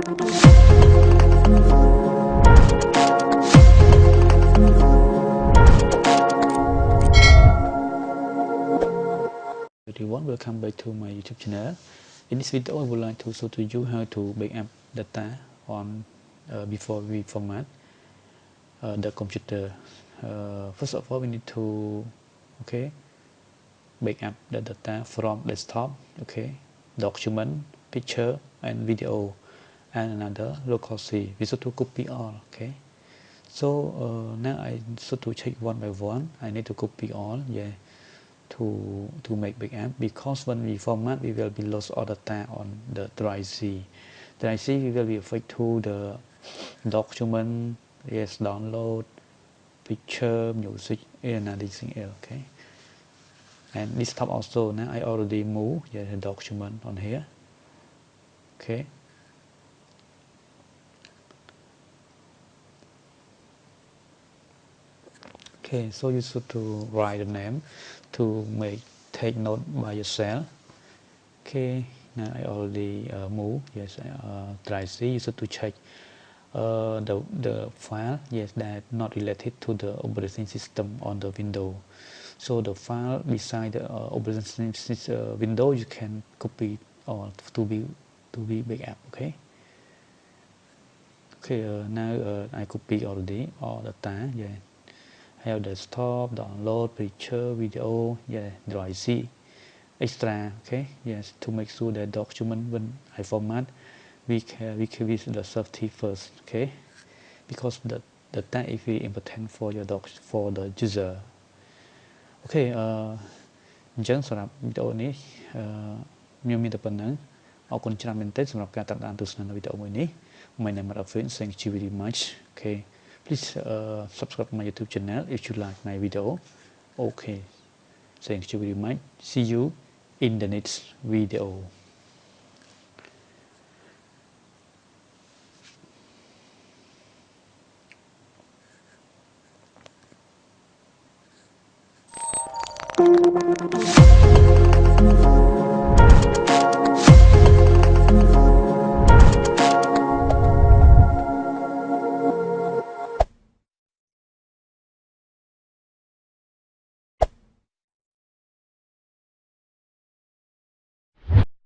Everyone, welcome back to my YouTube channel. In this video, I would like to show to you how to backup data on before we format the computer. First of all, we need to backup the data from desktop, document, picture, and video, and another local C. We should to copy all. So now I should to check one by one. I need to copy all. To make backup, because when we format we will be lost all data on the drive C. Drive C we will be affect to the document, download, picture, music, and anything else. And this tab also now I already move the document on here. So you should to write the name to take note by yourself. Now I already move drive C. You should to check the file that not related to the operating system on the window. So the file beside the operating system window you can copy or to be backup. Now I copy already all the data. Have desktop, download, picture, video, drive C, extra, to make sure that document when I format, we use the safety first, because the data is very important for your for the user. អញ្ចឹងសម្រាប់វីដេអូនេះខ្ញុំមានតែប៉ុណ្្នឹងអរគុណច្រើនមែនទែនសម្រាប់ការតាមដានទស្សនានៅវីដេអូមួយនេះ My name is Rorfin. Thank you very much. Please subscribe to my YouTube channel if you like my video. Thank you very much. See you in the next video.